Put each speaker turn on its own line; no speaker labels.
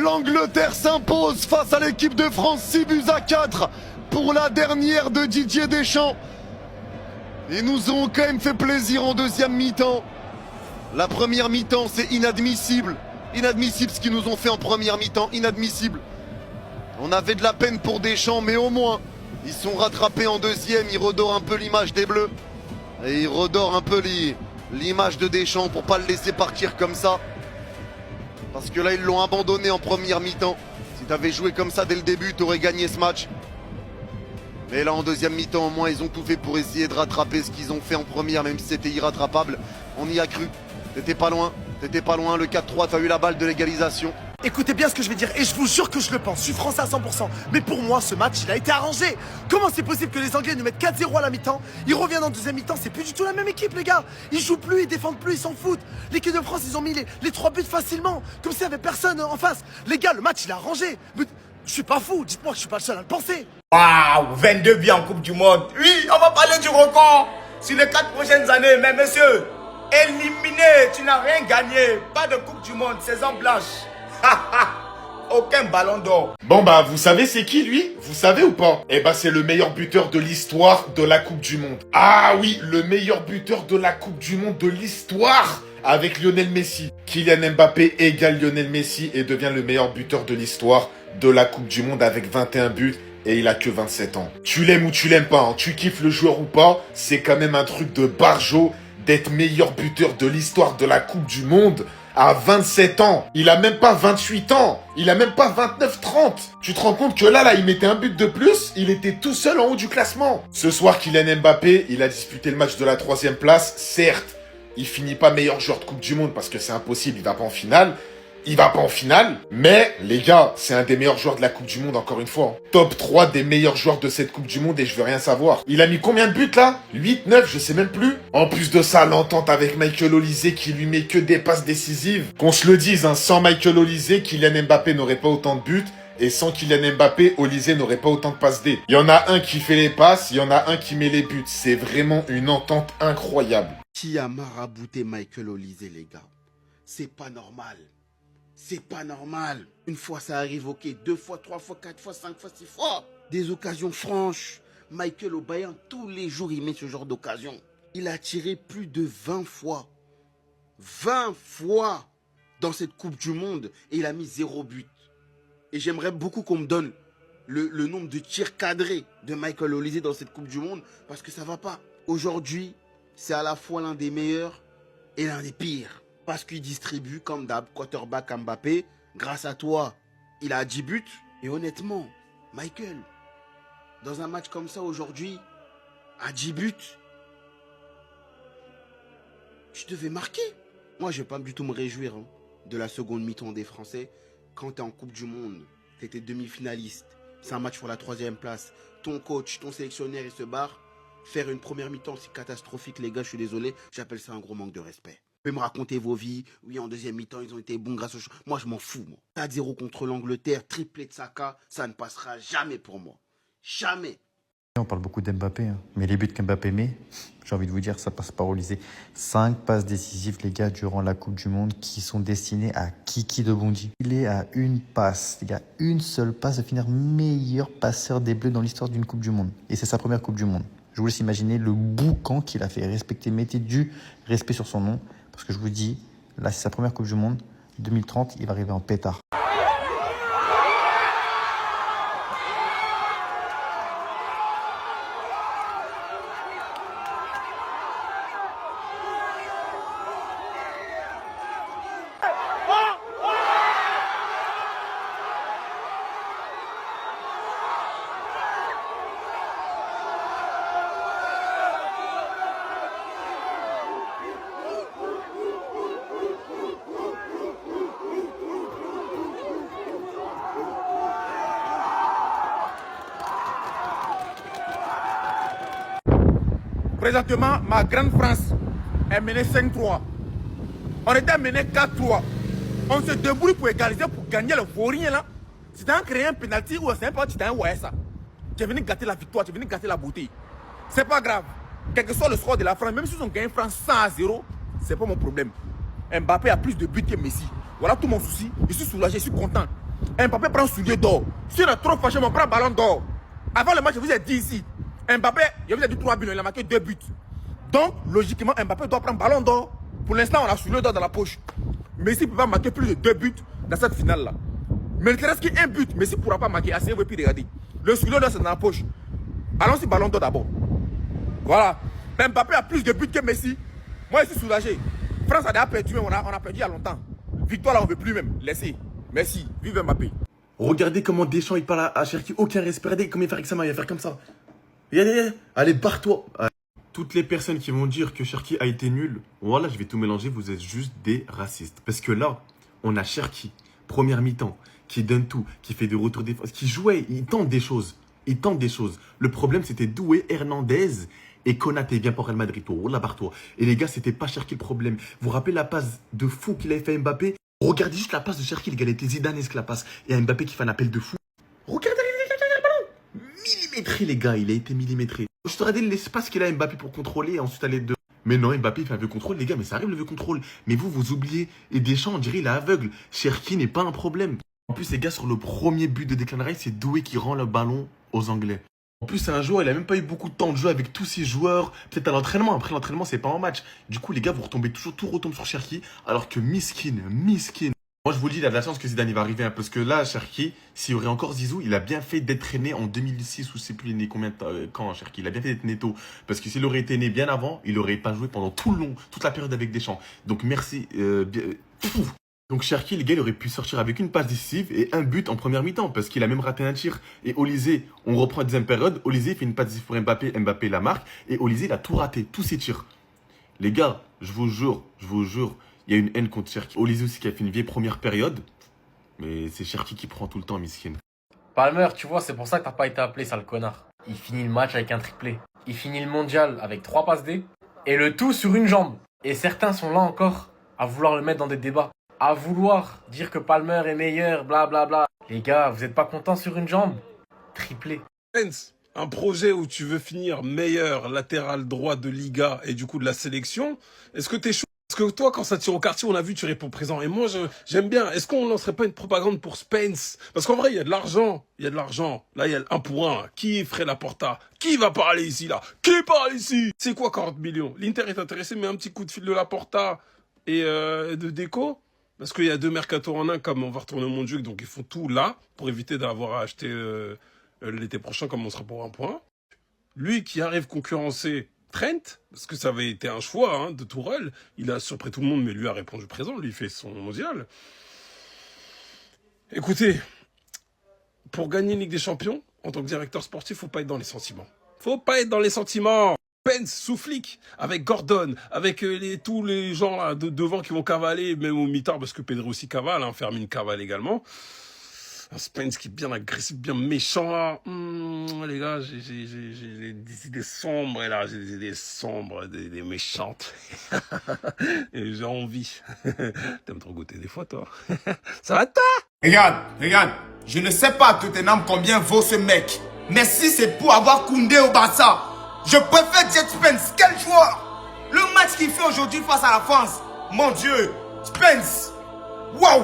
L'Angleterre s'impose face à l'équipe de France 6 buts à 4 pour la dernière de Didier Deschamps. Ils nous ont quand même fait plaisir en deuxième mi-temps. La première mi-temps, c'est inadmissible. Inadmissible ce qu'ils nous ont fait en première mi-temps, inadmissible. On avait de la peine pour Deschamps, mais au moins, ils sont rattrapés en deuxième. Ils redorent un peu l'image des Bleus. Et ils redorent un peu l'image de Deschamps pour pas le laisser partir comme ça. Parce que là, ils l'ont abandonné en première mi-temps. Si tu avais joué comme ça dès le début, tu aurais gagné ce match. Mais là, en deuxième mi-temps, au moins, ils ont tout fait pour essayer de rattraper ce qu'ils ont fait en première, même si c'était irrattrapable. On y a cru. T'étais pas loin. T'étais pas loin. Le 4-3, t'as eu la balle de l'égalisation.
Écoutez bien ce que je vais dire, et je vous jure que je le pense, je suis français à 100%. Mais pour moi, ce match, il a été arrangé. Comment c'est possible que les Anglais nous mettent 4-0 à la mi-temps? Ils reviennent en deuxième mi-temps, c'est plus du tout la même équipe, les gars. Ils jouent plus, ils défendent plus, ils s'en foutent. L'équipe de France, ils ont mis les 3 buts facilement, comme s'il n'y avait personne en face. Les gars, le match, il a arrangé. Mais je suis pas fou, dites-moi que je suis pas le seul à le penser.
Waouh, 22 buts en Coupe du Monde. Oui, on va parler du record sur les 4 prochaines années. Mais monsieur, éliminé, tu n'as rien gagné. Pas de Coupe du Monde, saison blanche. Aucun ballon d'or.
Bon bah vous savez c'est qui lui? Vous savez ou pas? Eh bah c'est le meilleur buteur de l'histoire de la Coupe du Monde. Ah oui, le meilleur buteur de la Coupe du Monde de l'histoire avec Lionel Messi. Kylian Mbappé égale Lionel Messi et devient le meilleur buteur de l'histoire de la Coupe du Monde avec 21 buts et il a que 27 ans. Tu l'aimes ou tu l'aimes pas, hein, tu kiffes le joueur ou pas, c'est quand même un truc de barjo d'être meilleur buteur de l'histoire de la Coupe du Monde à 27 ans. Il a même pas 28 ans. Il a même pas 29-30. Tu te rends compte que là, il mettait un but de plus. Il était tout seul en haut du classement. Ce soir, Kylian Mbappé, il a disputé le match de la 3e place. Certes, il finit pas meilleur joueur de Coupe du Monde parce que c'est impossible, il va pas en finale. Il va pas en finale, mais les gars, c'est un des meilleurs joueurs de la Coupe du Monde encore une fois. Top 3 des meilleurs joueurs de cette Coupe du Monde et je veux rien savoir. Il a mis combien de buts là? 8, 9, je sais même plus. En plus de ça, l'entente avec Michael Olise qui lui met que des passes décisives. Qu'on se le dise, hein, sans Michael Olise, Kylian Mbappé n'aurait pas autant de buts. Et sans Kylian Mbappé, Olise n'aurait pas autant de passes D. Il y en a un qui fait les passes, il y en a un qui met les buts. C'est vraiment une entente incroyable.
Qui a marabouté Michael Olise, les gars? C'est pas normal. C'est pas normal. Une fois ça arrive, ok. 2 fois, 3 fois, 4 fois, 5 fois, 6 fois. Des occasions franches. Michael au Bayern, tous les jours, il met ce genre d'occasion. Il a tiré plus de 20 fois. 20 fois dans cette Coupe du Monde. Et il a mis 0 but. Et j'aimerais beaucoup qu'on me donne le nombre de tirs cadrés de Michael Olise dans cette Coupe du Monde. Parce que ça va pas. Aujourd'hui, c'est à la fois l'un des meilleurs et l'un des pires. Parce qu'il distribue comme d'hab, quarterback Mbappé. Grâce à toi, il a 10 buts. Et honnêtement, Michael, dans un match comme ça aujourd'hui, à 10 buts, tu devais marquer. Moi, je ne vais pas du tout me réjouir de la seconde mi-temps des Français. Quand tu es en Coupe du Monde, tu étais demi-finaliste. C'est un match pour la 3e place. Ton coach, ton sélectionneur, il se barre. Faire une première mi-temps, c'est catastrophique, les gars, je suis désolé. J'appelle ça un gros manque de respect. Vous pouvez me raconter vos vies. Oui, en deuxième mi-temps, ils ont été bons grâce au... Moi, je m'en fous, moi. 4-0 contre l'Angleterre, triplé de Saka, ça ne passera jamais pour moi. Jamais.
On parle beaucoup d'Mbappé, hein. Mais les buts qu'Mbappé met, j'ai envie de vous dire, ça passe par Olise. 5 passes décisives, les gars, durant la Coupe du Monde, qui sont destinées à Kiki de Bondy. Il est à une passe, les gars, une seule passe de finir meilleur passeur des Bleus dans l'histoire d'une Coupe du Monde. Et c'est sa première Coupe du Monde. Je vous laisse imaginer le boucan qu'il a fait. Respecter, mettez du respect sur son nom. Parce que je vous dis, là, c'est sa première Coupe du Monde. 2030, il va arriver en pétard.
Présentement, ma grande France est menée 5-3. On était mené 4-3. On se débrouille pour égaliser, pour gagner le vaurien là. Si tu as créé un penalty ou c'est un pas, tu t'as un ouais ça. Tu es venu gâter la victoire, tu es venu gâter la beauté. C'est pas grave. Quel que soit le score de la France, même si ils ont gagné France 100-0, c'est pas mon problème. Mbappé a plus de buts que Messi. Voilà tout mon souci. Je suis soulagé, je suis content. Mbappé prend soulier d'or. Si on est trop fâché, on prend ballon d'or. Avant le match, je vous ai dit ici, Mbappé, je vous ai dit 3 buts, il a marqué 2 buts. Donc, logiquement, Mbappé doit prendre ballon d'or. Pour l'instant, on a soulier d'or dans la poche. Messi ne peut pas marquer plus de 2 buts dans cette finale-là. Mais il ne reste qu'un but. Messi ne pourra pas marquer. Assez, vous pouvez regarder. Le soulier d'or, c'est dans la poche. Allons-y, ballon d'or d'abord. Voilà. Mbappé a plus de buts que Messi. Moi, je suis soulagé. France a déjà perdu, mais on a perdu il y a longtemps. Victoire, là, on ne veut plus même. Laissez. Merci. Vive Mbappé.
Regardez comment Deschamps il parle à Cherki. Aucun respect. Regardez comment il va faire avec sa main. Il va faire comme ça. Regardez. Allez, barre-toi. Toutes les personnes qui vont dire que Cherki a été nul, voilà, je vais tout mélanger. Vous êtes juste des racistes. Parce que là, on a Cherki, première mi-temps, qui donne tout, qui fait des retours défensifs, qui jouait. Il tente des choses. Il tente des choses. Le problème, c'était Doué, Hernandez et Konaté. Viens pour Real Madrid. Oh, là, barre-toi. Et les gars, c'était pas Cherki le problème. Vous vous rappelez la passe de fou qu'il avait fait à Mbappé? Regardez juste la passe de Cherki, les gars. Elle était zidanesque, la passe. Et à Mbappé qui fait un appel de fou. Regardez le ballon. Millimétré, les gars. Il a été millimétré. Je te regardais l'espace qu'il a à Mbappé pour contrôler et ensuite aller de... Mais non, Mbappé fait un vieux contrôle, les gars. Mais ça arrive le vieux contrôle. Mais vous oubliez. Et Deschamps, on dirait, il est aveugle. Cherki n'est pas un problème. En plus, les gars, sur le premier but de Declan Rice, c'est Doué qui rend le ballon aux Anglais. En plus, c'est un joueur, il a même pas eu beaucoup de temps de jouer avec tous ses joueurs. Peut-être à l'entraînement. Après l'entraînement, c'est pas en match. Du coup, les gars, vous retombez toujours, tout retombe sur Cherki. Alors que miskin. Moi, je vous le dis, il a de la chance que Zidane il va arriver. Hein, parce que là, Cherki, s'il y aurait encore Zizou, il a bien fait d'être né en 2006 ou je sais plus, il est né combien de temps, quand Cherki. Il a bien fait d'être né tôt. Parce que s'il aurait été né bien avant, il aurait pas joué pendant tout le long, toute la période avec Deschamps. Donc, merci. Donc Cherki, les gars, il aurait pu sortir avec une passe décisive et un but en première mi-temps parce qu'il a même raté un tir. Et Olysée, on reprend la deuxième période. Olysée fait une passe décisive pour Mbappé. Mbappé la marque. Et Olysée, il a tout raté, tous ses tirs. Les gars, je vous jure, il y a une haine contre Cherki. Olysée aussi qui a fait une vieille première période. Mais c'est Cherki qui prend tout le temps, miskin.
Palmer, tu vois, c'est pour ça que t'as pas été appelé, sale connard. Il finit le match avec un triplé. Il finit le mondial avec 3 passes D. Et le tout sur une jambe. Et certains sont là encore à vouloir le mettre dans des débats. À vouloir dire que Palmer est meilleur, blablabla. Les gars, vous êtes pas contents sur une jambe? Triplé.
Spence, un projet où tu veux finir meilleur latéral droit de Liga et du coup de la sélection, est-ce que t'es chaud? Parce que toi, quand ça tire au quartier, on a vu, tu réponds présent. Et moi, j'aime bien. Est-ce qu'on lancerait pas une propagande pour Spence? Parce qu'en vrai, il y a de l'argent. Là, il y a le 1 pour 1. Qui ferait la porta? Qui va parler ici, là? Qui parle ici? C'est quoi 40 millions? L'Inter est intéressé, mais un petit coup de fil de la porta et de Déco. Parce qu'il y a 2 mercato en un, comme on va retourner au Montjuic, donc ils font tout là, pour éviter d'avoir à acheter l'été prochain, comme on sera pour 1 point. Lui qui arrive concurrencer Trent, parce que ça avait été un choix hein, de Tourelle, il a surpris tout le monde, mais lui a répondu présent, lui fait son mondial. Écoutez, pour gagner une Ligue des Champions, en tant que directeur sportif, faut pas être dans les sentiments. Spence sous flic, avec Gordon, avec tous les gens là devant qui vont cavaler, même au mi-temps, parce que Pedro aussi cavale, hein, Fermin cavale également. Un Spence qui est bien agressif, bien méchant là. Les gars, j'ai des idées sombres là, j'ai des idées sombres, des méchantes. Et j'ai envie. T'aimes trop goûter des fois toi. Ça va toi?
Regarde, je ne sais pas à Tottenham combien vaut ce mec. Mais si c'est pour avoir Koundé au Barça, je préfère Jet Spence. Quel joueur! Le match qu'il fait aujourd'hui face à la France, mon Dieu, Spence, waouh!